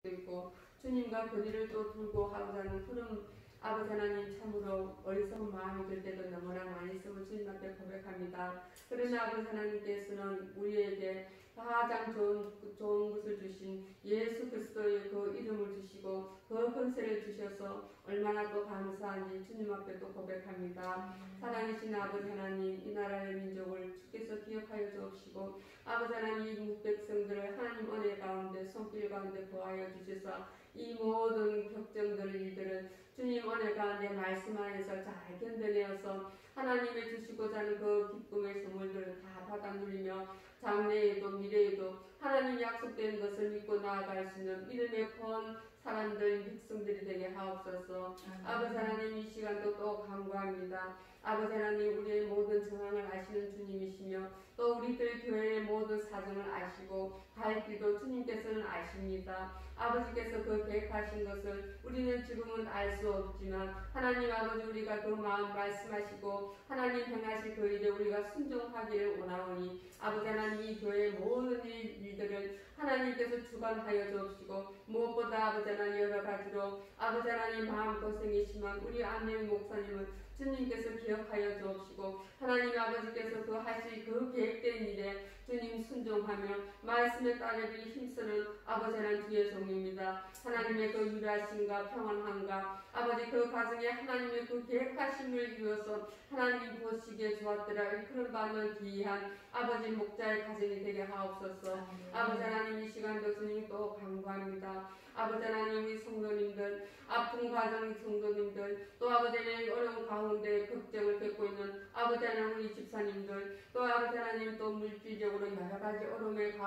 있고 주님과 거리를 또 두고 하고자 하는 그런 아버지 하나님 참으로 어리석은 마음이 들 때도 너무나 많이 있음을 주님 앞에 고백합니다. 그러나 아버지 하나님께서는 우리에게 가장 좋은 것을 주신 예수 그리스도의 그 이름을 주시고 그 권세를 주셔서 얼마나 또 감사한지 주님 앞에 또 고백합니다. 사랑이신 아버지 하나님, 이 나라의 민족을 주께서 기억하여 주옵시고 아버지 하나님 이 백성들을 하나님 은혜 가운데 손길 가운데 보하여 주셔서 이 모든 격정들 일들을 주님 은혜 가운데 말씀 안에서 잘 견뎌내어서 하나님의 주시고자 하는 그 기쁨의 선물들을 다 받아 누리며 장래에도 미래에도 하나님 약속된 것을 믿고 나아갈 수 있는 믿음의 권 사람들 백성들이 되게 하옵소서. 아버지 하나님 이 시간도 또 간구합니다. 아버지 하나님 우리의 모든 정황을 아시는 주님이시며 또 우리들 교회의 모든 사정을 아시고 갈 길도 주님께서는 아십니다. 아버지께서 그 계획하신 것을 우리는 지금은 알 수 없지만 하나님 아버지 우리가 그 마음 말씀하시고 하나님 행하실 그 일에 우리가 순종하기를 원하오니 아버지 하나님 이 교회의 모든 일들을 하나님께서 주관하여 주옵시고 무엇보다 아버지 하나님 여러 가지로 아버지 하나님 마음고생이 심한 우리 안녕 목사님은 주님께서 기억하여 주옵시고 하나님 아버지께서 그 하실 그 계획된 일에 주님 순종하며 말씀에 따르기 힘쓰는 아버지 하나님 주의 종입니다. 하나님의 그 유라심과 평안함과 아버지 그 가정에 하나님의 그 계획하심을 이루어서 하나님 보시기에 좋았더라 그런 바는 귀한 아버지 목자의 가정이 되게 하옵소서. 아버지 하나님 이 시간도 주님 또 간구합니다. 아버지 하나님 우리 성도님들 아픈 가정 성도님들 또 아버지 하나님 어려운 가운데 걱정을 겪고 있는 아버지 하나님 우리 집사님들 또 아버지 하나님 또 물질적으로 여러 가지 어려움의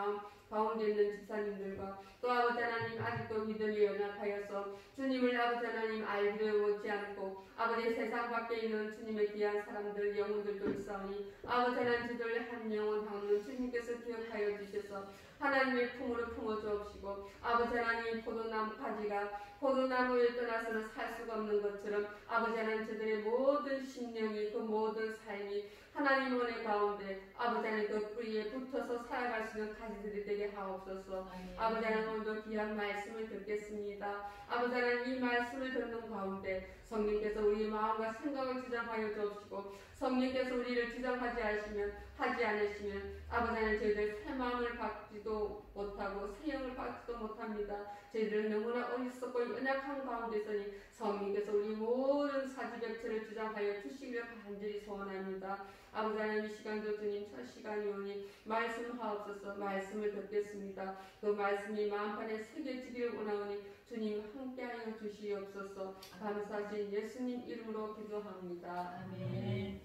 가운데 있는 집사님들과 또 아버지 하나님 아직도 믿음이 연약하여서 주님을 아버지 하나님 알기를 원치 않고 아버지 세상 밖에 있는 주님의 귀한 사람들 영혼들도 있사오니 아버지 하나님 저들 한 영혼 향하는 주님께서 기억하여 주셔서 하나님의 품으로 품어주옵시고 아버지 하나님 포도나무 가지가 포도나무를 떠나서는 살 수가 없는 것처럼 아버지 하나님 저들의 모든 심령이 그 모든 삶이 하나님 은혜 가운데 아버지 하나님 그 뿌리에 붙어서 살아갈 수 있는 가지들이 되게 하옵소서. 아버지 하나님 오늘도 귀한 말씀을 듣겠습니다. 아버지 하나님 이 말씀을 듣는 가운데 성령께서 우리 마음과 생각을 지정하여 주옵시고 성령께서 우리를 지정하지 않으시면 아버지 하나님 저희들 새 마음을 받지도 못하고 새 영을 받지도 못합니다. 저희들은 너무나 어리석고 연약한 가운데 있으니 성령께서 우리 모든 사지백체를 주장하여 주시기를 간절히 소원합니다. 아버지 하나님 이 시간도 주님 첫 시간이 오니 말씀하옵소서. 말씀을 듣겠습니다. 그 말씀이 마음판에 새겨지기를 원하오니 주님 함께하여 주시옵소서. 감사하신 예수님 이름으로 기도합니다. 아멘.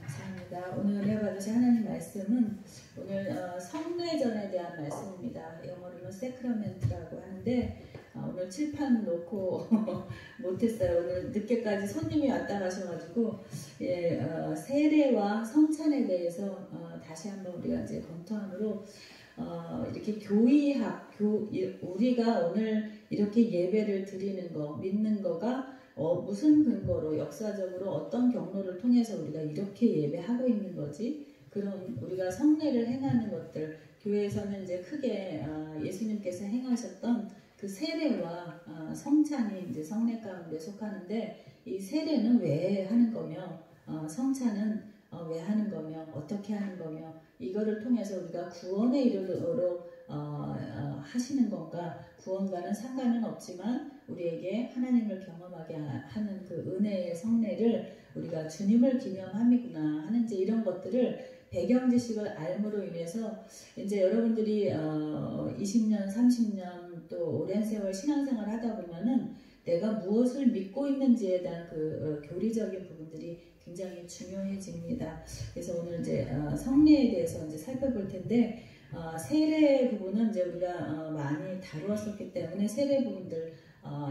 감사합니다. 오늘 해봐주신 하나님 말씀은 오늘 성례전에 대한 말씀입니다. 영어로는 세크라멘트라고 하는데 오늘 칠판 놓고 못했어요. 오늘 늦게까지 손님이 왔다 가셔가지고 세례와 성찬에 대해서 다시 한번 우리가 이제 검토함으로 이렇게 교의학, 우리가 오늘 이렇게 예배를 드리는 거, 믿는 거가 무슨 근거로 역사적으로 어떤 경로를 통해서 우리가 이렇게 예배하고 있는 거지? 그런 우리가 성례를 행하는 것들, 교회에서는 이제 크게 예수님께서 행하셨던 그 세례와 성찬이 이제 성례 가운데 속하는데 이 세례는 왜 하는 거며 성찬은 왜 하는 거며 어떻게 하는 거며 이거를 통해서 우리가 구원에 이르도록 하시는 건가? 구원과는 상관은 없지만 우리에게 하나님을 경험하게 하는 그 은혜의 성례를 우리가 주님을 기념함이구나 하는지 이런 것들을 배경 지식을 알므로 인해서 이제 여러분들이 20년, 30년 또 오랜 세월 신앙생활 하다 보면은 내가 무엇을 믿고 있는지에 대한 그 교리적인 부분들이 굉장히 중요해집니다. 그래서 오늘 이제 성례에 대해서 이제 살펴볼 텐데 세례 부분은 이제 우리가 많이 다루었었기 때문에 세례 부분들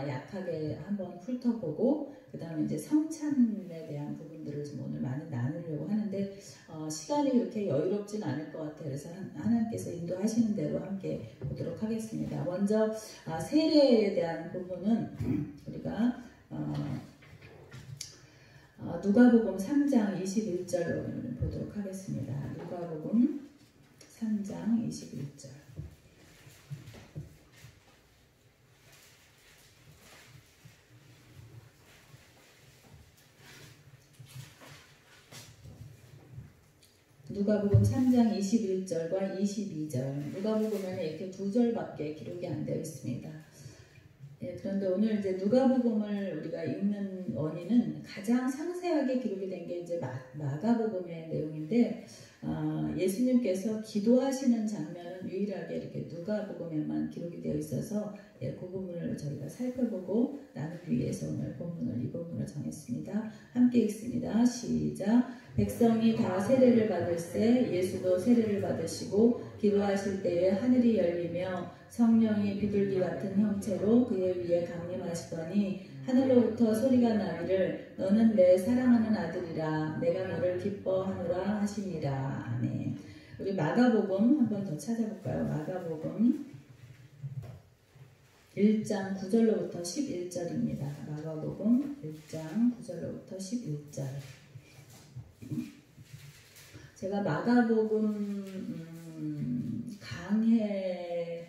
약하게 한번 훑어보고 그 다음에 이제 성찬에 대한 부분들을 좀 오늘 많이 나누려고 하는데 시간이 그렇게 여유롭진 않을 것 같아요. 그래서 하나님께서 인도하시는 대로 함께 보도록 하겠습니다. 먼저 세례에 대한 부분은 우리가 누가복음 3장 21절로 보도록 하겠습니다. 누가복음 3장 21절 누가복음 3장 21절과 22절. 누가복음에는 이렇게 두 절밖에 기록이 안 되어 있습니다. 예, 그런데 오늘 이제 누가복음을 우리가 읽는 원인은 가장 상세하게 기록이 된 게 이제 마가복음의 내용인데, 예수님께서 기도하시는 장면은 유일하게 이렇게 누가복음에만 기록이 되어 있어서 그 부분을 저희가 살펴보고 나누기 위해서 오늘 이 본문을 정했습니다. 함께 읽습니다. 시작. 백성이 다 세례를 받을세 예수도 세례를 받으시고 기도하실 때에 하늘이 열리며 성령이 비둘기 같은 형체로 그의 위에 강림하시더니 하늘로부터 소리가 나기를 너는 내 사랑하는 아들이라 내가 너를 기뻐하노라 하시니라. 아멘. 우리 마가복음 한 번 더 찾아볼까요? 마가복음 1장 9절로부터 11절입니다. 마가복음 1장 9절로부터 11절. 제가 마가복음 강해를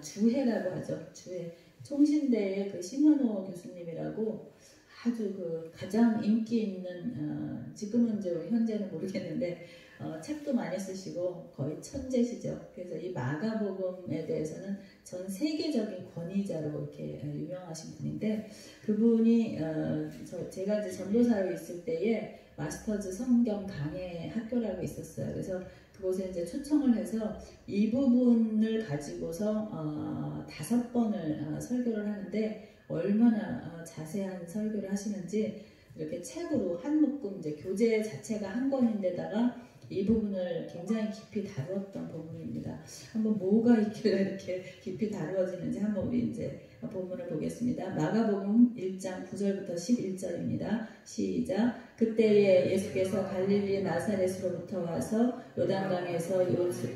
주해라고 하죠. 주해. 총신대의 그 심현호 교수님이라고 아주 그 가장 인기 있는 지금은 이제 현재는 모르겠는데 책도 많이 쓰시고 거의 천재시죠. 그래서 이 마가복음에 대해서는 전 세계적인 권위자로 이렇게 유명하신 분인데 그분이 제가 이제 전도사로 있을 때에 마스터즈 성경 강해 학교라고 있었어요. 그래서 그곳에 이제 초청을 해서 이 부분을 가지고서 5번을 설교를 하는데 얼마나 자세한 설교를 하시는지 이렇게 책으로 한 묶음 이제 교재 자체가 한 권인데다가 이 부분을 굉장히 깊이 다루었던 부분입니다. 한번 뭐가 있길래 이렇게 깊이 다루어지는지 한번 우리 이제 본문을 보겠습니다. 마가복음 1장 9절부터 11절입니다. 시작. 그때에 예수께서 갈릴리 나사렛으로부터 와서 요단강에서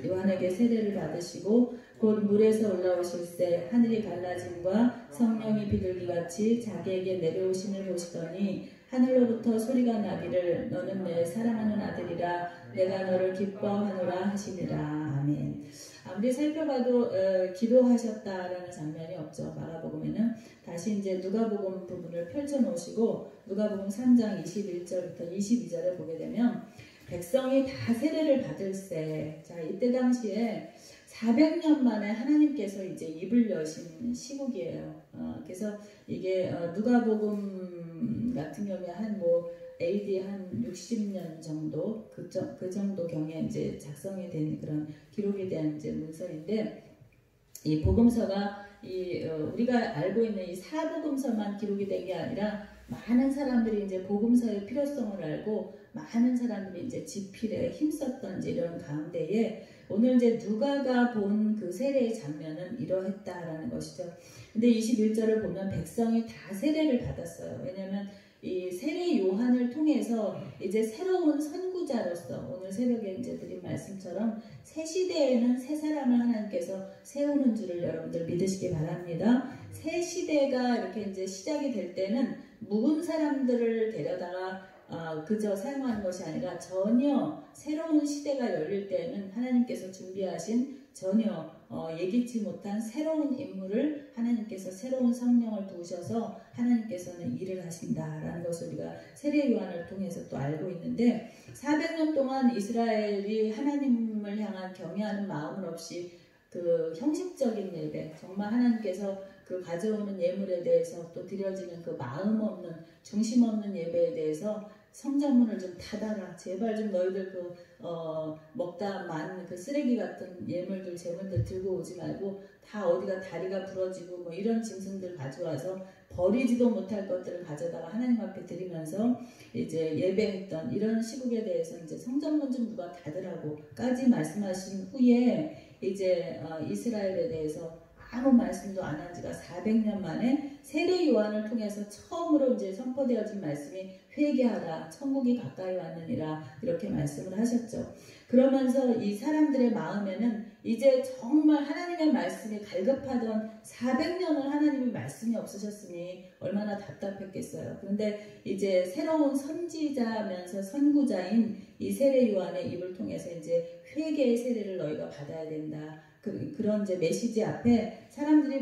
요한에게 세례를 받으시고 곧 물에서 올라오실새 하늘이 갈라짐과 성령이 비둘기같이 자기에게 내려오심을 보시더니 하늘로부터 소리가 나기를 너는 내 사랑하는 아들이라 내가 너를 기뻐하노라 하시니라. 아멘. 아무리 살펴봐도 기도하셨다라는 장면이 없죠. 마가복음에는 다시 이제 누가복음 부분을 펼쳐놓으시고 누가복음 3장 21절부터 22절에 보게 되면 백성이 다 세례를 받을세. 자, 이때 당시에 400년 만에 하나님께서 이제 입을 여신 시국이에요. 그래서 이게 누가복음 같은 경우에 한 AD 한 60년 정도 그 정도 경에 이제 작성이 된 그런 기록에 대한 이제 문서인데 이 복음서가 우리가 알고 있는 이 사복음서만 기록이 된 게 아니라 많은 사람들이 이제 복음서의 필요성을 알고 많은 사람들이 이제 집필에 힘썼던 이제 이런 가운데에 오늘 이제 누가가 본 그 세례의 장면은 이러했다라는 것이죠. 근데 21절을 보면 백성이 다 세례를 받았어요. 왜냐하면 이 세례 요한을 통해서 이제 새로운 선구자로서 오늘 새벽에 이제 드린 말씀처럼 새 시대에는 새 사람을 하나님께서 세우는 줄을 여러분들 믿으시기 바랍니다. 새 시대가 이렇게 이제 시작이 될 때는 묵은 사람들을 데려다가 그저 사용하는 것이 아니라 전혀 새로운 시대가 열릴 때는 하나님께서 준비하신 전혀 예기치 못한 새로운 인물을 하나님께서 새로운 성령을 두셔서 하나님께서는 일을 하신다라는 것을 우리가 세례 요한을 통해서 또 알고 있는데 400년 동안 이스라엘이 하나님을 향한 경외하는 마음을 없이 그 형식적인 예배 정말 하나님께서 그 가져오는 예물에 대해서 또 드려지는 그 마음 없는 중심 없는 예배에 대해서 성전문을 좀 닫아라. 제발 좀 너희들 먹다 만 그 쓰레기 같은 예물들, 제물들 들고 오지 말고 다 어디가 다리가 부러지고 이런 짐승들 가져와서 버리지도 못할 것들을 가져다가 하나님 앞에 드리면서 이제 예배했던 이런 시국에 대해서 이제 성전문 좀 누가 닫으라고까지 말씀하신 후에 이제 이스라엘에 대해서 아무 말씀도 안 한 지가 400년 만에 세례 요한을 통해서 처음으로 이제 선포되어진 말씀이 회개하라 천국이 가까이 왔느니라 이렇게 말씀을 하셨죠. 그러면서 이 사람들의 마음에는 이제 정말 하나님의 말씀이 갈급하던 400년을 하나님의 말씀이 없으셨으니 얼마나 답답했겠어요. 그런데 이제 새로운 선지자면서 선구자인 이 세례 요한의 입을 통해서 이제 회개의 세례를 너희가 받아야 된다. 그런 이제 메시지 앞에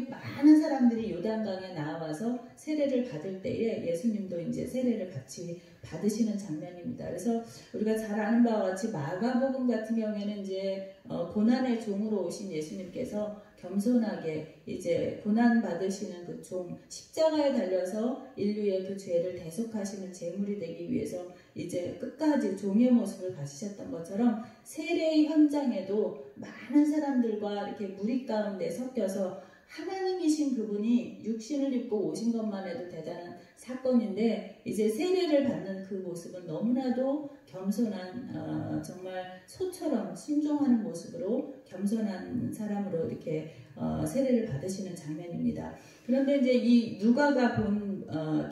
많은 사람들이 요단강에 나와서 세례를 받을 때에 예수님도 이제 세례를 같이 받으시는 장면입니다. 그래서 우리가 잘 아는 바와 같이 마가복음 같은 경우에는 이제 고난의 종으로 오신 예수님께서 겸손하게 이제 고난 받으시는 그 종, 십자가에 달려서 인류의 그 죄를 대속하시는 제물이 되기 위해서 이제 끝까지 종의 모습을 가지셨던 것처럼 세례의 현장에도 많은 사람들과 이렇게 무리 가운데 섞여서 하나님이신 그분이 육신을 입고 오신 것만 해도 대단한 사건인데 이제 세례를 받는 그 모습은 너무나도 겸손한 정말 소처럼 순종하는 모습으로 겸손한 사람으로 이렇게 세례를 받으시는 장면입니다. 그런데 이제 이 누가가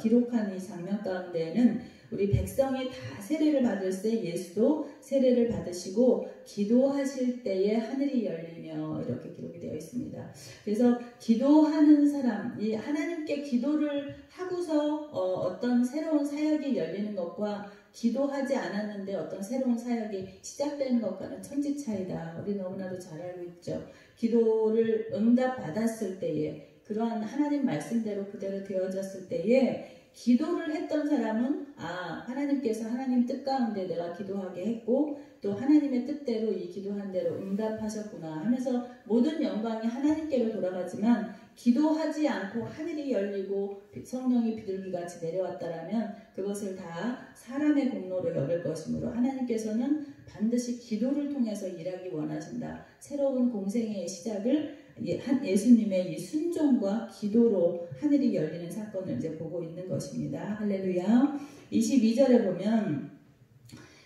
기록한 이 장면 가운데에는 우리 백성이 다 세례를 받을 때 예수도 세례를 받으시고 기도하실 때에 하늘이 열리며 이렇게 기록이 되어 있습니다. 그래서 기도하는 사람, 이 하나님께 기도를 하고서 어떤 새로운 사역이 열리는 것과 기도하지 않았는데 어떤 새로운 사역이 시작되는 것과는 천지 차이다. 우리 너무나도 잘 알고 있죠. 기도를 응답받았을 때에 그러한 하나님 말씀대로 그대로 되어졌을 때에 기도를 했던 사람은 하나님께서 하나님 뜻 가운데 내가 기도하게 했고 또 하나님의 뜻대로 이 기도한 대로 응답하셨구나 하면서 모든 영광이 하나님께로 돌아가지만 기도하지 않고 하늘이 열리고 성령이 비둘기같이 내려왔다라면 그것을 다 사람의 공로로 여길 것이므로 하나님께서는 반드시 기도를 통해서 일하기 원하신다. 새로운 공생의 시작을 예수님의 이 순종과 기도로 하늘이 열리는 사건을 이제 보고 있는 것입니다. 할렐루야. 22절에 보면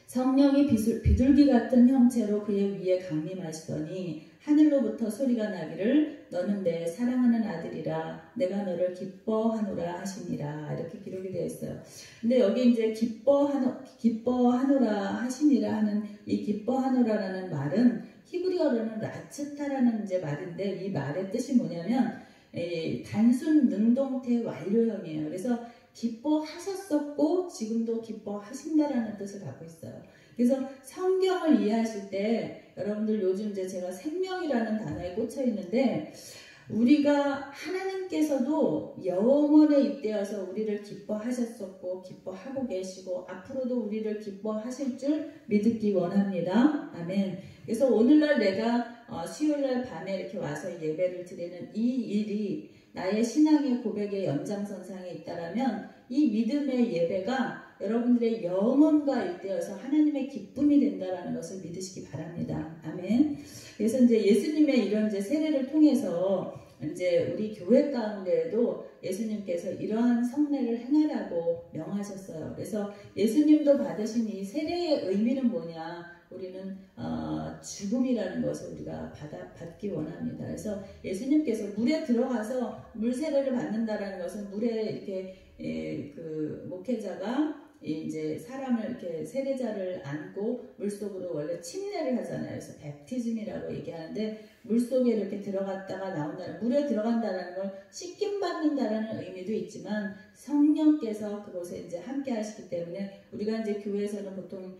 성령이 비둘기 같은 형체로 그의 위에 강림하시더니 하늘로부터 소리가 나기를 너는 내 사랑하는 아들이라 내가 너를 기뻐하노라 하시니라 이렇게 기록이 되어 있어요. 근데 여기 이제 기뻐하노라 하시니라 하는 이 기뻐하노라라는 말은 히브리어로는 라츠타라는 이제 말인데 이 말의 뜻이 뭐냐면 단순 능동태 완료형이에요. 그래서 기뻐하셨었고 지금도 기뻐하신다라는 뜻을 갖고 있어요. 그래서 성경을 이해하실 때 여러분들 요즘 이제 제가 생명이라는 단어에 꽂혀 있는데 우리가 하나님께서도 영원에 잇대어서 우리를 기뻐하셨었고 기뻐하고 계시고 앞으로도 우리를 기뻐하실 줄 믿기 원합니다. 아멘. 그래서 오늘날 내가 수요일날 밤에 이렇게 와서 예배를 드리는 이 일이 나의 신앙의 고백의 연장선상에 있다라면 이 믿음의 예배가 여러분들의 영혼과 잇대어서 하나님의 기쁨이 된다라는 것을 믿으시기 바랍니다. 아멘. 그래서 이제 예수님의 이런 이제 세례를 통해서 이제 우리 교회 가운데에도 예수님께서 이러한 성례를 행하라고 명하셨어요. 그래서 예수님도 받으신 이 세례의 의미는 뭐냐? 우리는 죽음이라는 것을 우리가 받기 원합니다. 그래서 예수님께서 물에 들어가서 물 세례를 받는다라는 것은 물에 이렇게 그 목회자가 이제 사람을 이렇게 세례자를 안고 물속으로 원래 침례를 하잖아요. 그래서 베프티즘이라고 얘기하는데 물속에 이렇게 들어갔다가 나온다는, 물에 들어간다는 걸 씻김 받는다라는 의미도 있지만 성령께서 그곳에 이제 함께 하시기 때문에 우리가 이제 교회에서는 보통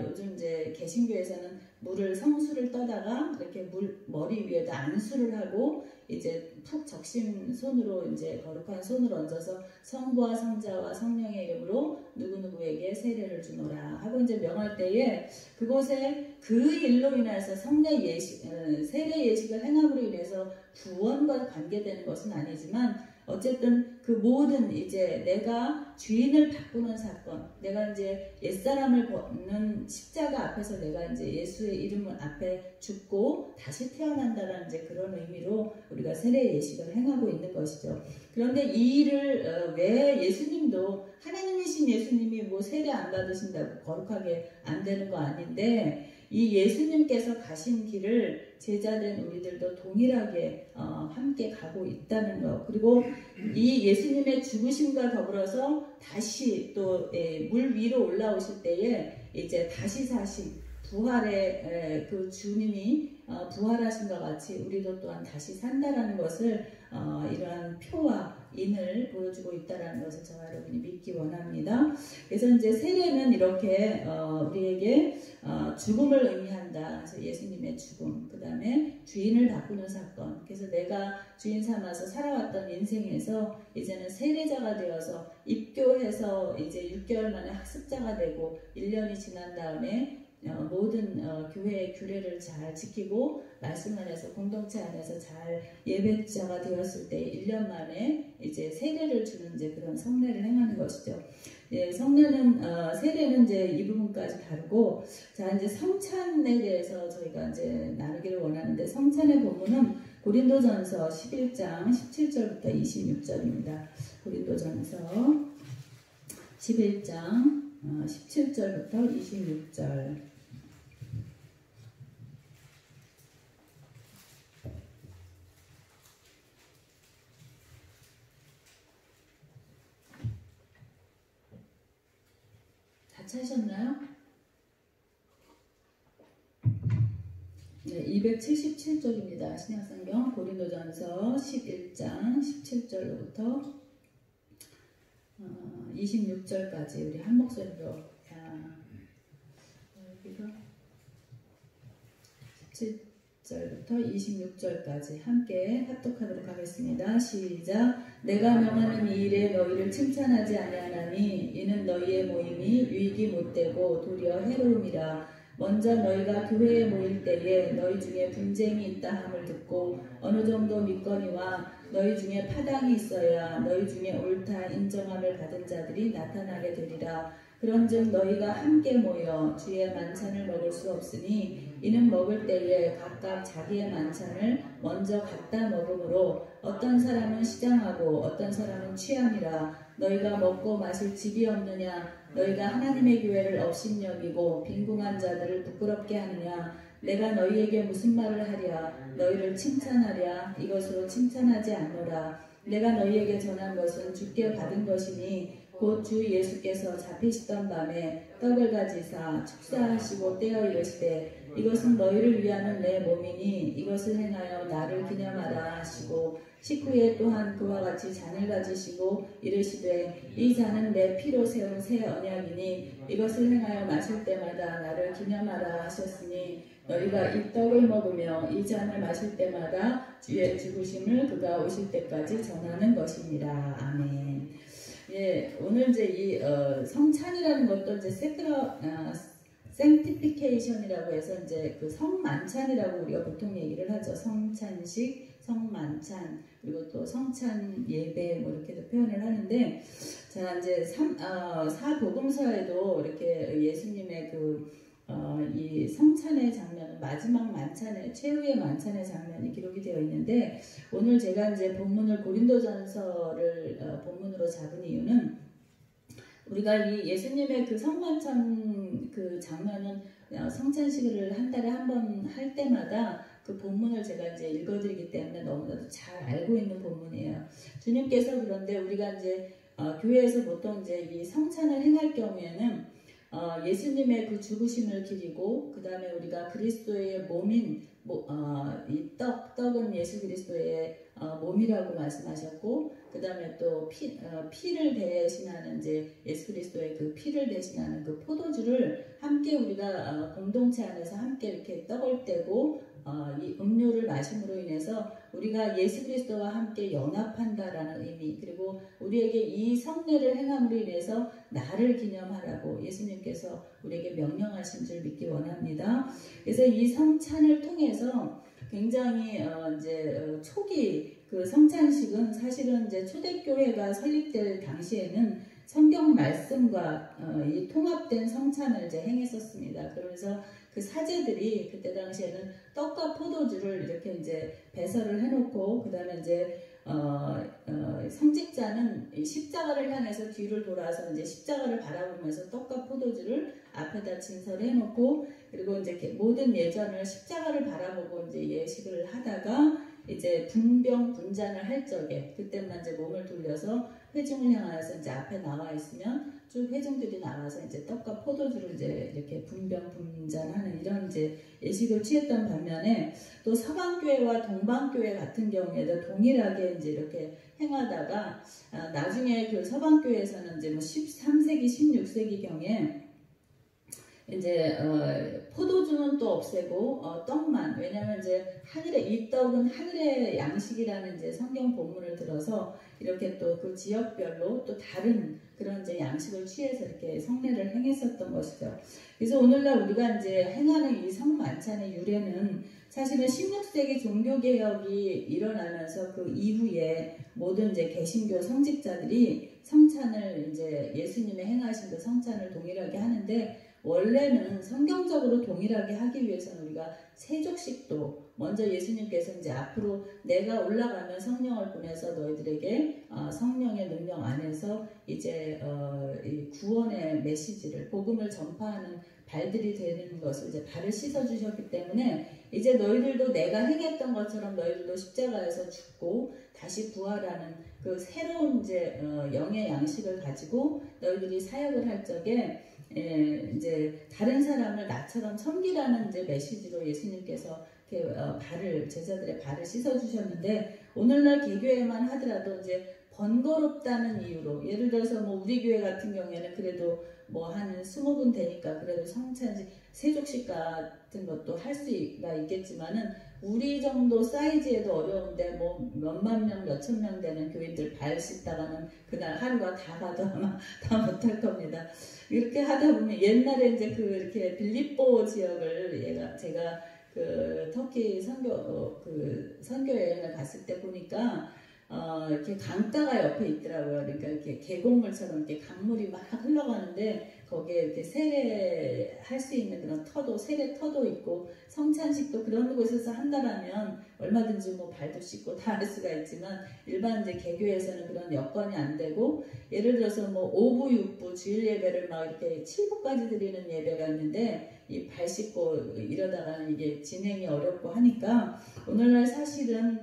요즘 이제 개신교에서는 물을 성수를 떠다가 이렇게 머리 위에다 안수를 하고 이제 푹 적신 손으로 이제 거룩한 손을 얹어서 성부와 성자와 성령의 이름으로 누구누구에게 세례를 주노라 하고 이제 명할 때에 그곳에 그 일로 인해서 세례 예식을 행함으로 인해서 구원과 관계되는 것은 아니지만 어쨌든 그 모든 이제 내가 주인을 바꾸는 사건, 내가 이제 옛사람을 벗는 십자가 앞에서 내가 이제 예수의 이름을 앞에 죽고 다시 태어난다라는 이제 그런 의미로 우리가 세례 예식을 행하고 있는 것이죠. 그런데 이 일을 왜 예수님도 하나님이신 예수님이 뭐 세례 안 받으신다고 거룩하게 안 되는 거 아닌데 이 예수님께서 가신 길을 제자된 우리들도 동일하게 함께 가고 있다는 것. 그리고 이 예수님의 죽으심과 더불어서 다시 또 물 위로 올라오실 때에 이제 다시 사신 부활의 그 주님이 부활하신 것 같이 우리도 또한 다시 산다라는 것을 이러한 표와 인을 보여주고 있다라는 것을 저와 여러분이 믿기 원합니다. 그래서 이제 세례는 이렇게 우리에게 죽음을 의미한다. 그래서 예수님의 죽음, 그 다음에 주인을 바꾸는 사건. 그래서 내가 주인 삼아서 살아왔던 인생에서 이제는 세례자가 되어서 입교해서 이제 6개월 만에 학습자가 되고 1년이 지난 다음에 모든 교회의 규례를 잘 지키고 말씀 안에서 공동체 안에서 잘 예배자가 되었을 때 1년 만에 이제 세례를 주는 이제 그런 성례를 행하는 것이죠. 예, 성례는 세례는 이제 이 부분까지 다루고, 자 이제 성찬에 대해서 저희가 이제 나누기를 원하는데, 성찬의 본문은 고린도전서 11장 17절부터 26절입니다. 고린도전서 11장 17절부터 26절. 다 찾으셨나요? 네, 277쪽입니다. 신약성경 고린도전서 11장 17절로부터 26절까지 우리 한 목소리로 여기서 17절부터 26절까지 함께 합독하도록 하겠습니다. 시작. 내가 명하는 이 일에 너희를 칭찬하지 아니하나니 이는 너희의 모임이 유익이 못되고 도리어 해로움이라. 먼저 너희가 교회에 모일 때에 너희 중에 분쟁이 있다 함을 듣고 어느 정도 믿거니와 너희 중에 파당이 있어야 너희 중에 옳다 인정함을 받은 자들이 나타나게 되리라. 그런즉 너희가 함께 모여 주의 만찬을 먹을 수 없으니 이는 먹을 때에 각각 자기의 만찬을 먼저 갖다 먹으므로 어떤 사람은 시장하고 어떤 사람은 취함이라. 너희가 먹고 마실 집이 없느냐? 너희가 하나님의 교회를 업신여기고 빈궁한 자들을 부끄럽게 하느냐? 내가 너희에게 무슨 말을 하랴? 너희를 칭찬하랴? 이것으로 칭찬하지 않노라. 내가 너희에게 전한 것은 주께 받은 것이니 곧 주 예수께서 잡히시던 밤에 떡을 가지사 축사하시고 떼어 이르시되 이것은 너희를 위하는 내 몸이니 이것을 행하여 나를 기념하라 하시고 식후에 또한 그와 같이 잔을 가지시고 이르시되 이 잔은 내 피로 세운 새 언약이니 이것을 행하여 마실 때마다 나를 기념하라 하셨으니 너희가 이 떡을 먹으며 이 잔을 마실 때마다 주의 죽으심을 그가 오실 때까지 전하는 것입니다. 아멘. 예, 오늘 이제 이 성찬이라는 것도 이제 생티피케이션이라고 해서 이제 그 성만찬이라고 우리가 보통 얘기를 하죠. 성찬식, 성만찬, 그리고 또 성찬 예배 뭐 이렇게도 표현을 하는데, 자 이제 사복음서에도 이렇게 예수님의 이 성찬의 장면은 마지막 만찬의 최후의 만찬의 장면이 기록이 되어 있는데, 오늘 제가 이제 본문을 고린도전서를 본문으로 잡은 이유는 우리가 이 예수님의 그 성만찬 그 장면은 성찬식을 한 달에 한 번 할 때마다 그 본문을 제가 이제 읽어드리기 때문에 너무나도 잘 알고 있는 본문이에요. 주님께서 그런데 우리가 이제 교회에서 보통 이제 이 성찬을 행할 경우에는 예수님의 그 죽으심을 기리고 그 다음에 우리가 그리스도의 몸인 이 떡은 예수 그리스도의 몸이라고 말씀하셨고 그 다음에 또 피를 대신하는 이제 예수 그리스도의 그 피를 대신하는 그 포도주를 함께 우리가 공동체 안에서 함께 이렇게 떡을 떼고 이 음료를 마심으로 인해서 우리가 예수 그리스도와 함께 연합한다라는 의미, 그리고 우리에게 이 성례를 행함으로 인해서 나를 기념하라고 예수님께서 우리에게 명령하신 줄 믿기 원합니다. 그래서 이 성찬을 통해서 굉장히 이제 초기 그 성찬식은 사실은 이제 초대교회가 설립될 당시에는 성경 말씀과 이 통합된 성찬을 이제 행했었습니다. 그러면서 그 사제들이 그때 당시에는 떡과 포도주를 이렇게 이제 배설을 해놓고 그 다음에 이제 성직자는 십자가를 향해서 뒤를 돌아서 이제 십자가를 바라보면서 떡과 포도주를 앞에다 진설해놓고 그리고 이제 모든 예전을 십자가를 바라보고 이제 예식을 하다가 이제 분병 분잔을 할 적에 그때만 이제 몸을 돌려서 회중을 향하여서 이제 앞에 나와 있으면 쭉 회중들이 나와서 이제 떡과 포도주를 이제 이렇게 분병 분잔하는 이런 이제 예식을 취했던 반면에 또 서방교회와 동방교회 같은 경우에도 동일하게 이제 이렇게 행하다가 나중에 그 서방교회에서는 이제 뭐 13세기, 16세기 경에 이제 포도주는 또 없애고 떡만, 왜냐면 이제 하늘의 이 떡은 하늘의 양식이라는 이제 성경 본문을 들어서 이렇게 또 그 지역별로 또 다른 그런 이제 양식을 취해서 이렇게 성례를 행했었던 것이죠. 그래서 오늘날 우리가 이제 행하는 이 성만찬의 유래는 사실은 16세기 종교개혁이 일어나면서 그 이후에 모든 이제 개신교 성직자들이 성찬을 이제 예수님의 행하신 그 성찬을 동일하게 하는데, 원래는 성경적으로 동일하게 하기 위해서는 우리가 세족식도 먼저 예수님께서 이제 앞으로 내가 올라가면 성령을 보내서 너희들에게 성령의 능력 안에서 이제 이 구원의 메시지를, 복음을 전파하는 발들이 되는 것을 이제 발을 씻어 주셨기 때문에 이제 너희들도 내가 행했던 것처럼 너희들도 십자가에서 죽고 다시 부활하는 그 새로운 이제 영의 양식을 가지고 너희들이 사역을 할 적에 이제 다른 사람을 나처럼 섬기라는 이제 메시지로 예수님께서 이렇게 제자들의 발을 씻어 주셨는데, 오늘날 개교회만 하더라도 이제 번거롭다는 이유로, 예를 들어서 뭐 우리 교회 같은 경우에는 그래도 뭐 한 20분 되니까 그래도 성찬식, 세족식 같은 것도 할 수가 있겠지만은 우리 정도 사이즈에도 어려운데 뭐 몇만 명, 몇천 명 되는 교인들 발 씻다가는 그날 하루가 다 가도 아마 다 못할 겁니다. 이렇게 하다 보면 옛날에 이제 그 이렇게 빌립보 지역을 제가 그 터키 선교 여행을 갔을 때 보니까 이렇게 강가가 옆에 있더라고요. 그러니까 이렇게 계곡물처럼 이렇게 강물이 막 흘러가는데 거기에 이렇게 세례할 수 있는 그런 터도, 세례터도 있고, 성찬식도 그런 곳에서 한다라면 얼마든지 뭐 발도 씻고 다 할 수가 있지만, 일반 이제 개교에서는 그런 여건이 안 되고, 예를 들어서 뭐 5부, 6부 주일 예배를 막 이렇게 7부까지 드리는 예배가 있는데 이 발 씻고 이러다가는 이게 진행이 어렵고 하니까, 오늘날 사실은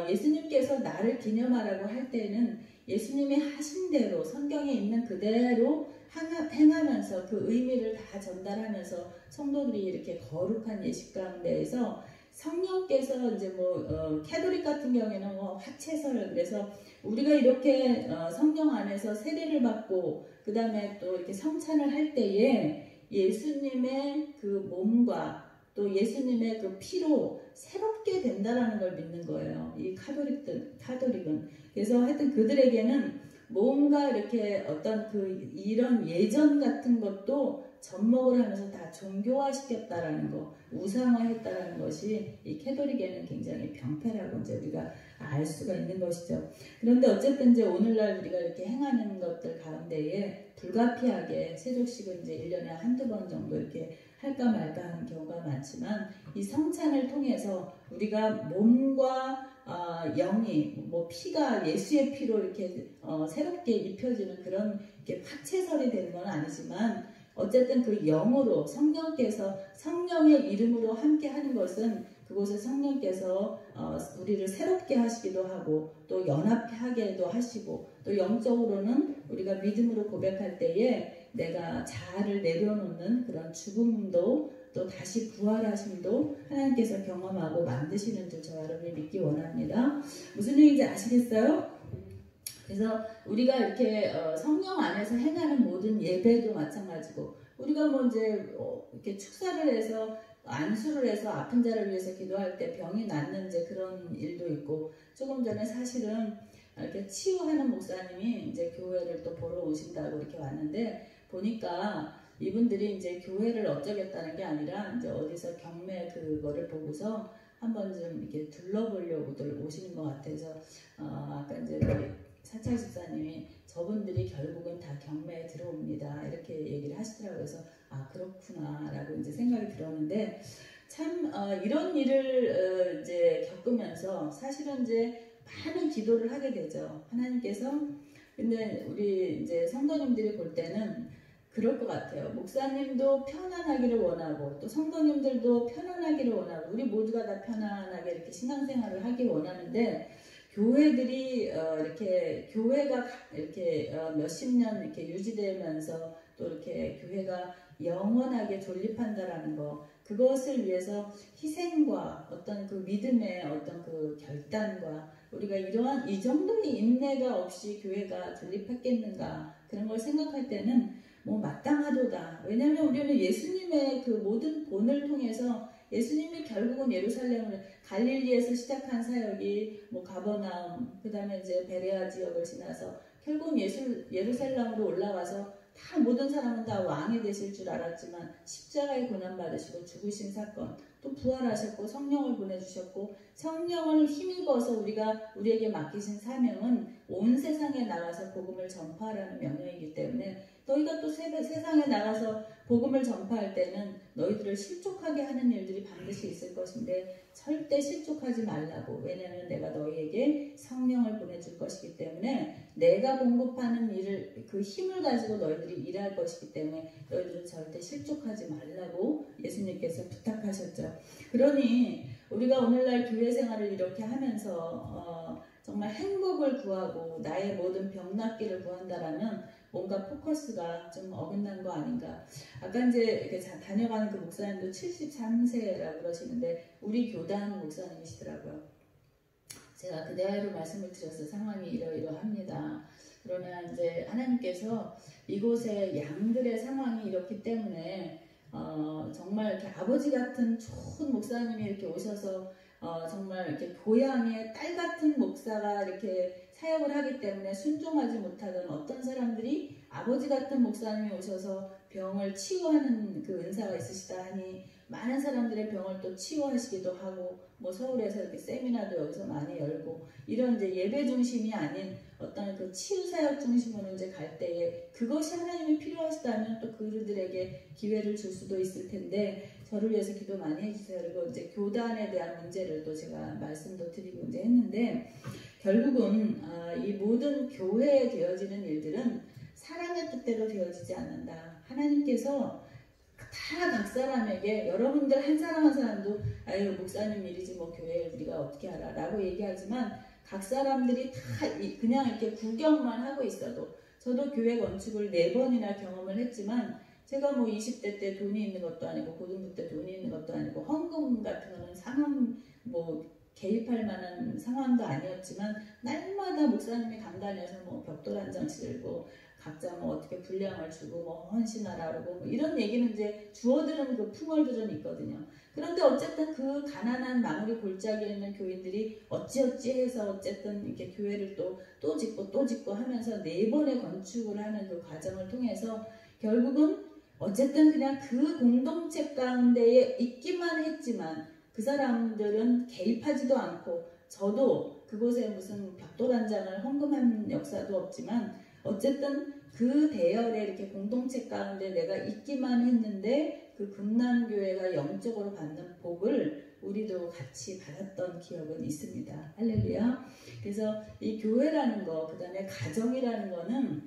예수님께서 나를 기념하라고 할 때는 예수님이 하신 대로 성경에 있는 그대로 행하면서 그 의미를 다 전달하면서 성도들이 이렇게 거룩한 예식 가운데에서 성령께서 이제 뭐 캐톨릭 같은 경우에는 뭐 화채설, 그래서 우리가 이렇게 성령 안에서 세례를 받고 그 다음에 또 이렇게 성찬을 할 때에 예수님의 그 몸과 또 예수님의 그 피로 새롭게 된다라는 걸 믿는 거예요. 이 카톨릭은. 그래서 하여튼 그들에게는 뭔가 이렇게 어떤 이런 예전 같은 것도 접목을 하면서 다 종교화시켰다라는 거, 우상화했다라는 것이 이 캐톨릭에는 굉장히 병폐라고 이제 우리가 알 수가 있는 것이죠. 그런데 어쨌든 이제 오늘날 우리가 이렇게 행하는 것들 가운데에 불가피하게 세족식은 이제 1년에 한두 번 정도 이렇게 할까 말까 하는 경우가 많지만, 이 성찬을 통해서 우리가 몸과 영이, 뭐 피가 예수의 피로 이렇게 새롭게 입혀지는 그런 이렇게 화채설이 되는 건 아니지만, 어쨌든 그 영으로 성령께서 성령의 이름으로 함께 하는 것은 그곳에 성령께서 우리를 새롭게 하시기도 하고 또 연합하게도 하시고, 또 영적으로는 우리가 믿음으로 고백할 때에 내가 자아를 내려놓는 그런 죽음도 또 다시 부활하심도 하나님께서 경험하고 만드시는 줄 저와 여러분이 믿기 원합니다. 무슨 얘기인지 아시겠어요? 그래서 우리가 이렇게 성령 안에서 행하는 모든 예배도 마찬가지고, 우리가 뭐 이제 이렇게 축사를 해서 안수를 해서 아픈 자를 위해서 기도할 때 병이 낫는 이제 그런 일도 있고, 조금 전에 사실은 이렇게 치유하는 목사님이 이제 교회를 또 보러 오신다고 이렇게 왔는데, 보니까 이분들이 이제 교회를 어쩌겠다는 게 아니라 이제 어디서 경매 그거를 보고서 한번 좀 이렇게 둘러보려고들 오시는 것 같아서, 아까 이제 사찰 집사님이 저분들이 결국은 다 경매에 들어옵니다 이렇게 얘기를 하시더라고요. 그래서 그렇구나 라고 이제 생각이 들었는데, 참 이런 일을 이제 겪으면서 사실은 이제 많은 기도를 하게 되죠. 하나님께서. 근데 우리 이제 성도님들이 볼 때는 그럴 것 같아요. 목사님도 편안하기를 원하고 또 성도님들도 편안하기를 원하고 우리 모두가 다 편안하게 이렇게 신앙생활을 하기 원하는데 교회들이 이렇게 교회가 이렇게 몇십 년 이렇게 유지되면서 또 이렇게 교회가 영원하게 존립한다라는 거 그것을 위해서 희생과 어떤 그 믿음의 어떤 그 결단과 우리가 이러한 이 정도의 인내가 없이 교회가 존립했겠는가 그런 걸 생각할 때는 뭐 마땅하도다. 왜냐하면 우리는 예수님의 그 모든 본을 통해서 예수님이 결국은 예루살렘을 갈릴리에서 시작한 사역이 뭐 가버나움 그 다음에 이제 베레아 지역을 지나서 결국은 예루살렘으로 올라가서 다 모든 사람은 다 왕이 되실 줄 알았지만 십자가에 고난 받으시고 죽으신 사건 또 부활하셨고 성령을 보내주셨고 성령을 힘입어서 우리가 우리에게 맡기신 사명은 온 세상에 나가서 복음을 전파하라는 명령이기 때문에 너희가 또 세상에 나가서 복음을 전파할 때는 너희들을 실족하게 하는 일들이 반드시 있을 것인데 절대 실족하지 말라고. 왜냐하면 내가 너희에게 성령을 보내줄 것이기 때문에 내가 공급하는 일을 그 힘을 가지고 너희들이 일할 것이기 때문에 너희들은 절대 실족하지 말라고 예수님께서 부탁하셨죠. 그러니 우리가 오늘날 교회 생활을 이렇게 하면서 정말 행복을 구하고 나의 모든 병 낫기를 구한다라면 뭔가 포커스가 좀 어긋난 거 아닌가. 아까 이제 이렇게 다녀가는 그 목사님도 73세라고 그러시는데 우리 교단 목사님이시더라고요. 제가 그대로 말씀을 드렸어요. 상황이 이러이러합니다. 그러면 이제 하나님께서 이곳에 양들의 상황이 이렇기 때문에 정말 이렇게 아버지 같은 좋은 목사님이 이렇게 오셔서 정말 이렇게 고향의 딸 같은 목사가 이렇게 사역을 하기 때문에 순종하지 못하던 어떤 사람들이 아버지 같은 목사님이 오셔서 병을 치유하는 그 은사가 있으시다 하니 많은 사람들의 병을 또 치유하시기도 하고 뭐 서울에서 이렇게 세미나도 여기서 많이 열고 이런 이제 예배 중심이 아닌 어떤 그 치유 사역 중심으로 이제 갈 때에 그것이 하나님이 필요하시다면 또 그들에게 기회를 줄 수도 있을 텐데 저를 위해서 기도 많이 해주세요. 그리고 이제 교단에 대한 문제를 또 제가 말씀도 드리고 이제 했는데 결국은 이 모든 교회에 되어지는 일들은 사람의 뜻대로 되어지지 않는다. 하나님께서 다 각 사람에게 여러분들 한 사람 한 사람도 아유 목사님 일이지 뭐 교회 우리가 어떻게 알아 라고 얘기하지만 각 사람들이 다 그냥 이렇게 구경만 하고 있어도 저도 교회 건축을 4번이나 경험을 했지만 제가 뭐 20대 때 돈이 있는 것도 아니고 고등부 때 돈이 있는 것도 아니고 헌금 같은 거는 상황 뭐 개입할 만한 상황도 아니었지만 날마다 목사님이 강단에서 뭐 벽돌 한 장씩 들고 각자 뭐 어떻게 분량을 주고 뭐 헌신하라고 뭐 이런 얘기는 이제 주워들은 그 풍월들은 있거든요. 그런데 어쨌든 그 가난한 마무리 골짜기에 있는 교인들이 어찌어찌해서 어쨌든 이렇게 교회를 또 짓고 하면서 4번의 건축을 하는 그 과정을 통해서 결국은 어쨌든 그냥 그 공동체 가운데에 있기만 했지만 그 사람들은 개입하지도 않고 저도 그곳에 무슨 벽돌 한 장을 헌금한 역사도 없지만 어쨌든 그 대열에 이렇게 공동체 가운데 내가 있기만 했는데 그 금난교회가 영적으로 받는 복을 우리도 같이 받았던 기억은 있습니다. 할렐루야. 그래서 이 교회라는 거, 그 다음에 가정이라는 거는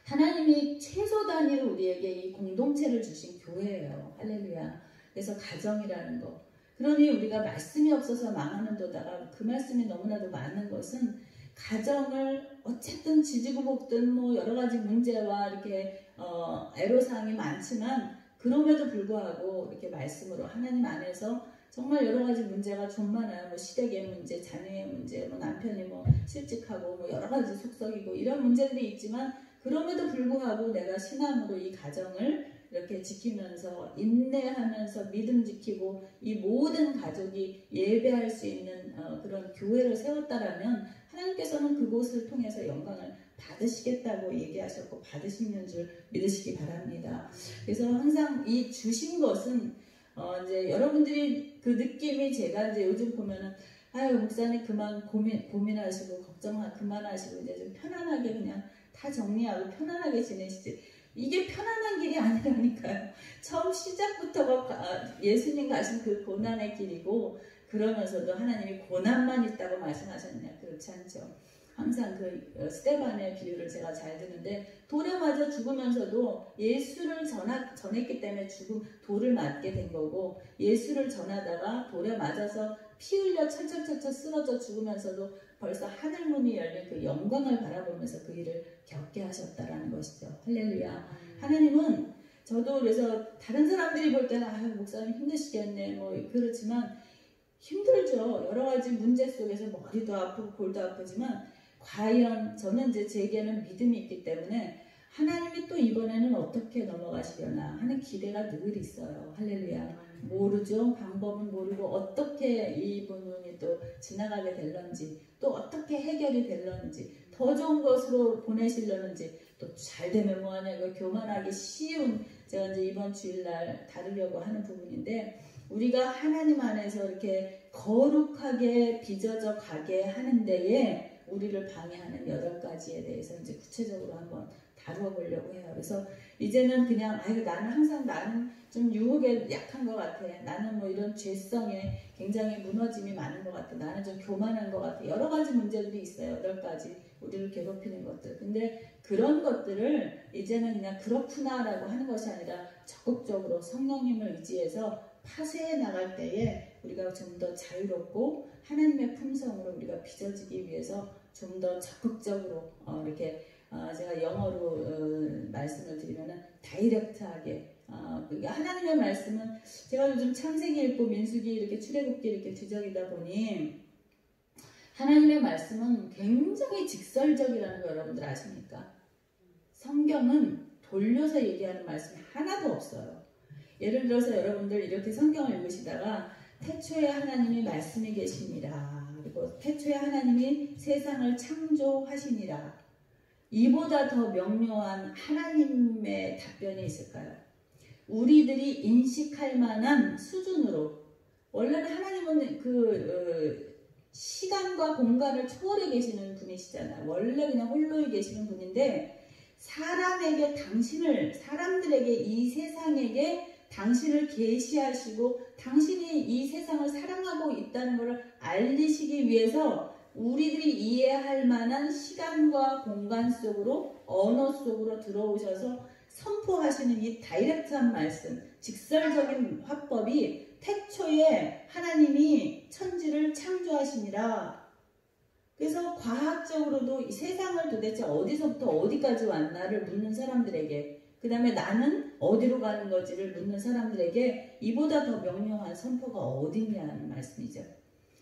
하나님이 최소 단위로 우리에게 이 공동체를 주신 교회예요. 할렐루야. 그래서 가정이라는 거. 그러니 우리가 말씀이 없어서 망하는 도다가 그 말씀이 너무나도 많은 것은 가정을 어쨌든 지지고 볶든 뭐 여러 가지 문제와 이렇게 애로사항이 많지만 그럼에도 불구하고 이렇게 말씀으로 하나님 안에서 정말 여러 가지 문제가 좀 많아요. 뭐 시댁의 문제, 자녀의 문제, 뭐 남편이 뭐 실직하고 뭐 여러 가지 속썩이고 이런 문제들이 있지만 그럼에도 불구하고 내가 신앙으로 이 가정을 이렇게 지키면서 인내하면서 믿음 지키고 이 모든 가족이 예배할 수 있는 그런 교회를 세웠다라면 하나님께서는 그곳을 통해서 영광을 받으시겠다고 얘기하셨고 받으시는 줄 믿으시기 바랍니다. 그래서 항상 이 주신 것은 이제 여러분들이 그 느낌이 제가 이제 요즘 보면은 아유 목사님 그만 고민하시고 걱정 그만하시고 이제 좀 편안하게 그냥 다 정리하고 편안하게 지내시지. 이게 편안한 길이 아니라니까요. 처음 시작부터가 예수님 가신 그 고난의 길이고 그러면서도 하나님이 고난만 있다고 말씀하셨냐? 그렇지 않죠. 항상 그 스데반의 비유를 제가 잘 듣는데 돌에 맞아 죽으면서도 예수를 전했기 때문에 돌을 맞게 된 거고 예수를 전하다가 돌에 맞아서 피 흘려 철철철철 쓰러져 죽으면서도 벌써 하늘문이 열린 그 영광을 바라보면서 그 일을 겪게 하셨다라는 것이죠. 할렐루야. 하나님은 저도 그래서 다른 사람들이 볼 때는 아유 목사님 힘드시겠네 뭐 그렇지만 힘들죠. 여러 가지 문제 속에서 머리도 아프고 골도 아프지만 과연 저는 이제 제게는 믿음이 있기 때문에 하나님이 또 이번에는 어떻게 넘어가시려나 하는 기대가 늘 있어요. 할렐루야. 모르죠. 방법은 모르고 어떻게 이 부분이 또 지나가게 될런지 또 어떻게 해결이 될런지 더 좋은 것으로 보내시려는지 또 잘 되면 뭐하냐 이거 교만하기 쉬운 제가 이제 이번 주일날 다루려고 하는 부분인데 우리가 하나님 안에서 이렇게 거룩하게 빚어져 가게 하는 데에 우리를 방해하는 8가지에 대해서 이제 구체적으로 한번 다루어 보려고 해요. 그래서 이제는 그냥 아유 나는 좀 유혹에 약한 것 같아. 나는 뭐 이런 죄성에 굉장히 무너짐이 많은 것 같아. 나는 좀 교만한 것 같아. 여러 가지 문제들이 있어요. 8가지 우리를 괴롭히는 것들. 근데 그런 것들을 이제는 그냥 그렇구나라고 하는 것이 아니라 적극적으로 성령님을 의지해서 파쇄해 나갈 때에 우리가 좀 더 자유롭고 하나님의 품성으로 우리가 빚어지기 위해서 좀 더 적극적으로 이렇게 제가 영어로 말씀을 드리면은 다이렉트하게 그러니까 하나님의 말씀은 제가 요즘 창세기 읽고 민수기 이렇게 출애굽기 이렇게 뒤적이다 보니 하나님의 말씀은 굉장히 직설적이라는 거 여러분들 아십니까? 성경은 돌려서 얘기하는 말씀이 하나도 없어요. 예를 들어서 여러분들 이렇게 성경을 읽으시다가 태초에 하나님이 말씀이 계시니라 그리고 태초에 하나님이 세상을 창조하시니라 이보다 더 명료한 하나님의 답변이 있을까요? 우리들이 인식할 만한 수준으로 원래는 하나님은 시간과 공간을 초월해 계시는 분이시잖아요. 원래 그냥 홀로에 계시는 분인데 사람들에게 이 세상에게 당신을 계시하시고 당신이 이 세상을 사랑하고 있다는 것을 알리시기 위해서 우리들이 이해할 만한 시간과 공간 속으로 언어 속으로 들어오셔서 선포하시는 이 다이렉트한 말씀, 직설적인 화법이 태초에 하나님이 천지를 창조하시니라. 그래서 과학적으로도 이 세상을 도대체 어디서부터 어디까지 왔나를 묻는 사람들에게 그 다음에 나는 어디로 가는 거지를 묻는 사람들에게 이보다 더 명료한 선포가 어딨냐는 말씀이죠.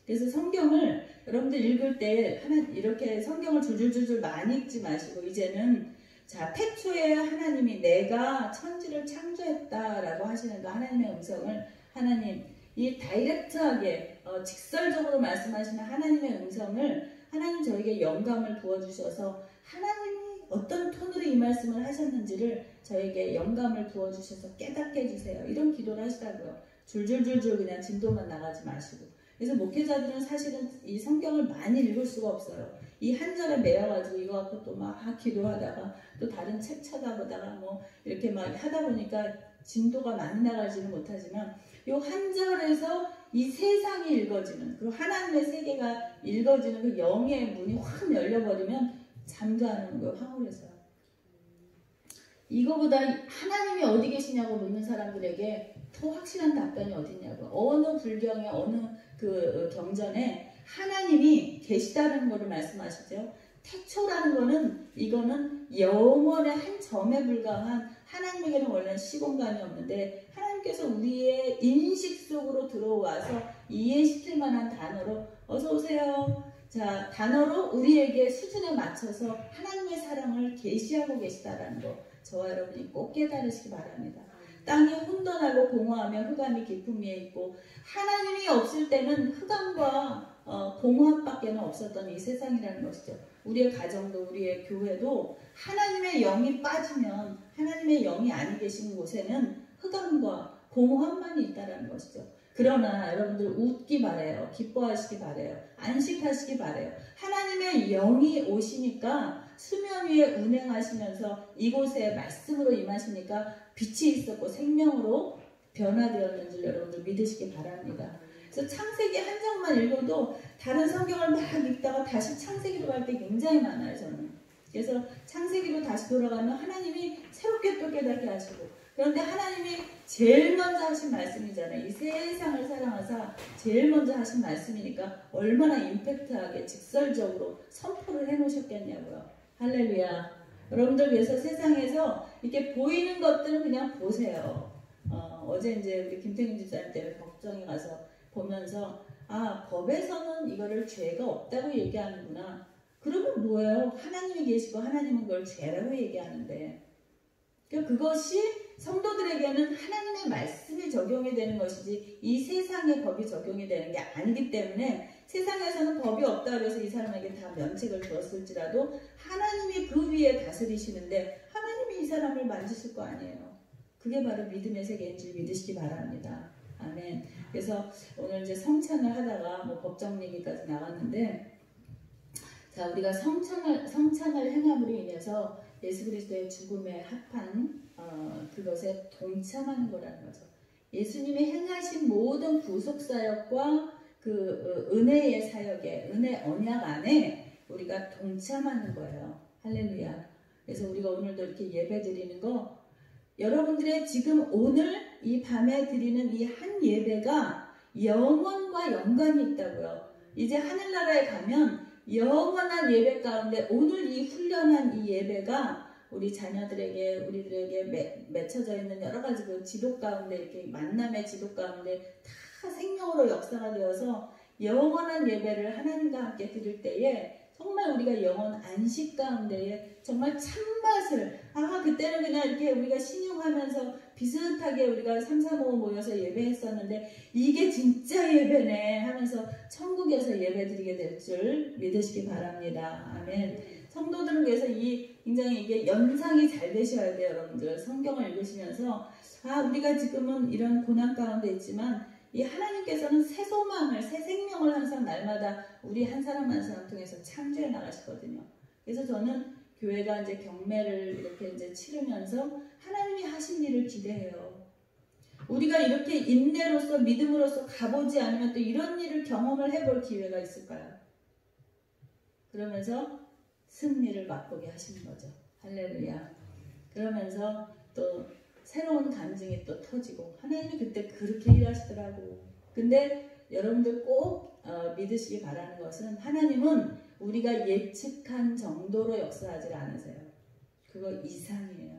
그래서 성경을 여러분들 읽을 때 이렇게 성경을 줄줄줄줄 많이 읽지 마시고 이제는 자 태초에 하나님이 내가 천지를 창조했다라고 하시는 그 하나님의 음성을 하나님 이 다이렉트하게 직설적으로 말씀하시는 하나님의 음성을 하나님 저에게 영감을 부어주셔서 하나님이 어떤 톤으로 이 말씀을 하셨는지를 저에게 영감을 부어주셔서 깨닫게 해주세요. 이런 기도를 하시라고요. 줄줄줄줄 그냥 진도만 나가지 마시고. 그래서 목회자들은 사실은 이 성경을 많이 읽을 수가 없어요. 이 한 절에 매여가지고 이거 갖고 또 막 기도하다가 또 다른 책 찾아보다가 뭐 이렇게 막 하다 보니까 진도가 많이 나가지는 못하지만 이 한 절에서 이 세상이 읽어지는 그리고 하나님의 세계가 읽어지는 그 영의 문이 확 열려버리면 잠도 안 오는 거예요. 황홀해서. 이거보다 하나님이 어디 계시냐고 묻는 사람들에게 더 확실한 답변이 어딨냐고. 어느 불경에 어느 그 경전에 하나님이 계시다는 것을 말씀하시죠. 태초라는 거는 이거는 영원의 한 점에 불과한 하나님에게는 원래는 시공간이 없는데 하나님께서 우리의 인식 속으로 들어와서 이해시킬 만한 단어로 어서 오세요. 자, 단어로 우리에게 수준에 맞춰서 하나님의 사랑을 계시하고 계시다라는 거 저와 여러분이 꼭 깨달으시기 바랍니다. 땅이 혼돈하고 공허하며 흑암이 깊음 위에 있고 하나님이 없을 때는 흑암과 공허함밖에는 없었던 이 세상이라는 것이죠. 우리의 가정도 우리의 교회도 하나님의 영이 빠지면 하나님의 영이 아니 계신 곳에는 흑암과 공허함만이 있다는 것이죠. 그러나 여러분들 웃기 바래요. 기뻐하시기 바래요. 안식하시기 바래요. 하나님의 영이 오시니까 수면 위에 운행하시면서 이곳에 말씀으로 임하시니까 빛이 있었고 생명으로 변화되었는 줄 여러분들 믿으시기 바랍니다. 그래서 창세기 한 장만 읽어도 다른 성경을 막 읽다가 다시 창세기로 갈 때 굉장히 많아요, 저는. 그래서 창세기로 다시 돌아가면 하나님이 새롭게 또 깨닫게 하시고, 그런데 하나님이 제일 먼저 하신 말씀이잖아요. 이 세상을 사랑하사 제일 먼저 하신 말씀이니까 얼마나 임팩트하게 직설적으로 선포를 해놓으셨겠냐고요. 할렐루야. 여러분들 그래서 세상에서 이렇게 보이는 것들은 그냥 보세요. 어제 이제 우리 김태균 집사님 때문에 법정에 가서 보면서 법에서는 이거를 죄가 없다고 얘기하는구나. 그러면 뭐예요? 하나님이 계시고 하나님은 그걸 죄라고 얘기하는데, 그러니까 그것이 성도들에게는 하나님의 말씀이 적용이 되는 것이지 이 세상의 법이 적용이 되는 게 아니기 때문에, 세상에서는 법이 없다 그래서 이 사람에게 다 면책을 주었을지라도 하나님이 그 위에 다스리시는데 하나님이 이 사람을 만지실 거 아니에요. 그게 바로 믿음의 세계인 줄 믿으시기 바랍니다. 아멘. 그래서 오늘 이제 성찬을 하다가 뭐 법정 얘기까지 나왔는데, 자, 우리가 성찬을 행함으로 인해서 예수 그리스도의 죽음에 합한 그것에 동참하는 거라는 거죠. 예수님이 행하신 모든 구속 사역과 그 은혜의 사역에, 은혜 언약 안에 우리가 동참하는 거예요. 할렐루야. 그래서 우리가 오늘도 이렇게 예배 드리는 거, 여러분들의 지금 오늘 이 밤에 드리는 이 한 예배가 영원과 연관이 있다고요. 이제 하늘나라에 가면 영원한 예배 가운데 오늘 이 훈련한 이 예배가 우리 자녀들에게, 우리들에게 맺혀져 있는 여러 가지 그 지도 가운데, 이렇게 만남의 지도 가운데 다 생명으로 역사가 되어서 영원한 예배를 하나님과 함께 드릴 때에 정말 우리가 영원 안식 가운데에 정말 참맛을, 그때는 그냥 이렇게 우리가 신용하면서 비슷하게 우리가 3, 4, 5 모여서 예배했었는데 이게 진짜 예배네 하면서 천국에서 예배 드리게 될 줄 믿으시기 바랍니다. 아멘. 성도들은 그래서 굉장히 이게 연상이 잘 되셔야 돼요, 여러분들. 성경을 읽으시면서 우리가 지금은 이런 고난 가운데 있지만 이 하나님께서는 새 소망을, 새 생명을 항상 날마다 우리 한 사람 한 사람 통해서 창조해 나가시거든요. 그래서 저는 교회가 이제 경매를 이렇게 이제 치르면서 하나님이 하신 일을 기대해요. 우리가 이렇게 인내로서, 믿음으로서 가보지 않으면 또 이런 일을 경험을 해볼 기회가 있을까요? 그러면서 승리를 맛보게 하시는 거죠. 할렐루야. 그러면서 또 새로운 간증이 또 터지고, 하나님이 그때 그렇게 일하시더라고. 근데 여러분들 꼭 믿으시기 바라는 것은, 하나님은 우리가 예측한 정도로 역사하지 않으세요. 그거 이상이에요.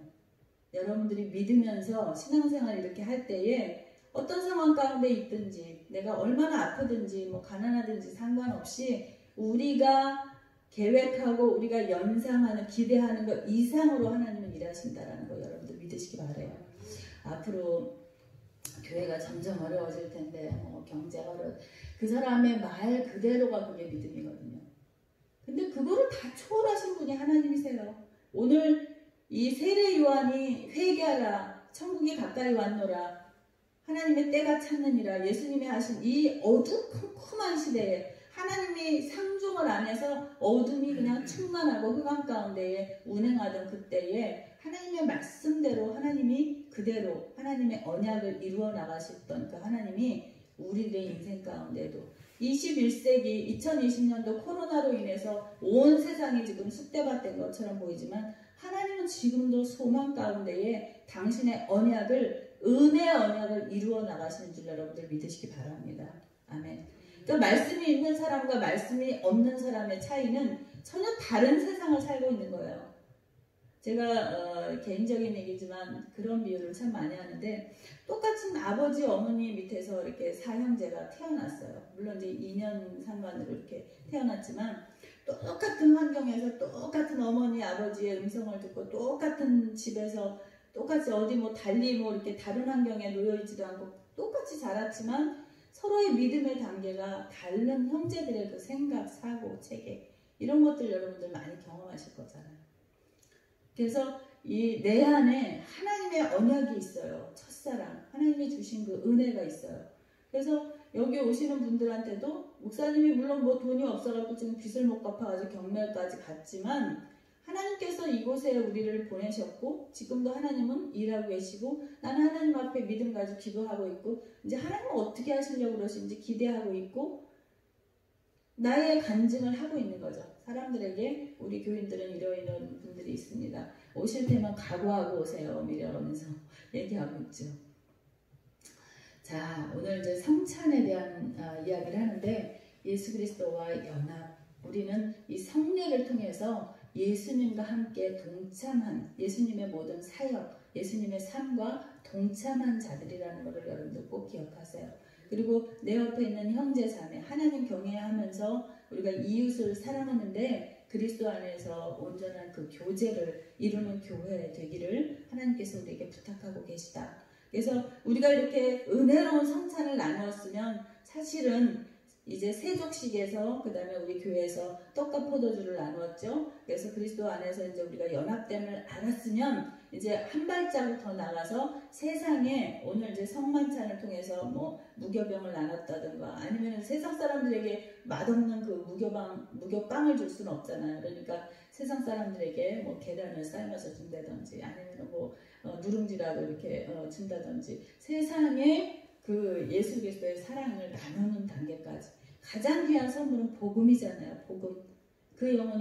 여러분들이 믿으면서 신앙생활 이렇게 할 때에 어떤 상황 가운데 있든지, 내가 얼마나 아프든지 뭐 가난하든지 상관없이 우리가 계획하고 우리가 연상하는, 기대하는 것 이상으로 하나님은 일하신다라는 거 여러분들 믿으시기 바래요. 앞으로 교회가 점점 어려워질 텐데, 경제가 그 사람의 말 그대로가 그게 믿음이거든요. 근데 그거를 다 초월하신 분이 하나님이세요. 오늘 이 세례 요한이 회개하라, 천국이 가까이 왔노라, 하나님의 때가 찼느니라, 예수님이 하신 이 어두컴컴한 시대에 하나님이 상종을 안 해서 어둠이 그냥 충만하고 흑암 가운데에 운행하던 그때에 하나님의 말씀대로 하나님이 그대로 하나님의 언약을 이루어 나가셨던 그 하나님이 우리들의 인생 가운데도 21세기 2020년도 코로나로 인해서 온 세상이 지금 쑥대밭된 것처럼 보이지만, 하나님은 지금도 소망 가운데에 당신의 언약을, 은혜의 언약을 이루어 나가시는 줄 여러분들 믿으시기 바랍니다. 아멘. 그러니까 말씀이 있는 사람과 말씀이 없는 사람의 차이는 전혀 다른 세상을 살고 있는 거예요. 제가 개인적인 얘기지만 그런 비유를 참 많이 하는데, 똑같은 아버지 어머니 밑에서 이렇게 사형제가 태어났어요. 물론 이제 2년 상관으로 이렇게 태어났지만, 똑같은 환경에서 똑같은 어머니 아버지의 음성을 듣고 똑같은 집에서 똑같이 어디 뭐 달리 뭐 이렇게 다른 환경에 놓여있지도 않고 똑같이 자랐지만 서로의 믿음의 단계가 다른 형제들의 그 생각, 사고, 체계, 이런 것들 여러분들 많이 경험하실 거잖아요. 그래서 이 내 안에 하나님의 언약이 있어요. 첫사랑, 하나님이 주신 그 은혜가 있어요. 그래서 여기 오시는 분들한테도, 목사님이 물론 뭐 돈이 없어갖고 지금 빚을 못 갚아가지고 경매까지 갔지만, 하나님께서 이곳에 우리를 보내셨고 지금도 하나님은 일하고 계시고 나는 하나님 앞에 믿음 가지고 기도하고 있고 이제 하나님은 어떻게 하시려고 그러시는지 기대하고 있고 나의 간증을 하고 있는 거죠. 사람들에게 우리 교인들은 이런 분들이 있습니다. 오실 때만 각오하고 오세요. 이러면서 얘기하고 있죠. 자, 오늘 이제 성찬에 대한 이야기를 하는데 예수 그리스도와 연합, 우리는 이 성례를 통해서 예수님과 함께 동참한 예수님의 모든 사역, 예수님의 삶과 동참한 자들이라는 것을 여러분들 꼭 기억하세요. 그리고 내 옆에 있는 형제 자매, 하나님 경외하면서 우리가 이웃을 사랑하는데 그리스도 안에서 온전한 그 교제를 이루는 교회 되기를 하나님께서 우리에게 부탁하고 계시다. 그래서 우리가 이렇게 은혜로운 성찬을 나누었으면 사실은 이제 세족식에서 그 다음에 우리 교회에서 떡과 포도주를 나누었죠. 그래서 그리스도 안에서 이제 우리가 연합됨을 알았으면 이제 한 발자국 더 나가서 세상에 오늘 이제 성만찬을 통해서 뭐 무교병을 나눴다든가 아니면 세상 사람들에게 맛없는 그 무교빵을 줄 수는 없잖아요. 그러니까 세상 사람들에게 뭐 계란을 삶아서 준다든지 아니면 뭐 누룽지라도 이렇게 준다든지 세상에 그 예수 그리스도의 사랑을 나누는 단계까지 가장 귀한 선물은 복음이잖아요. 복음. 그 영혼이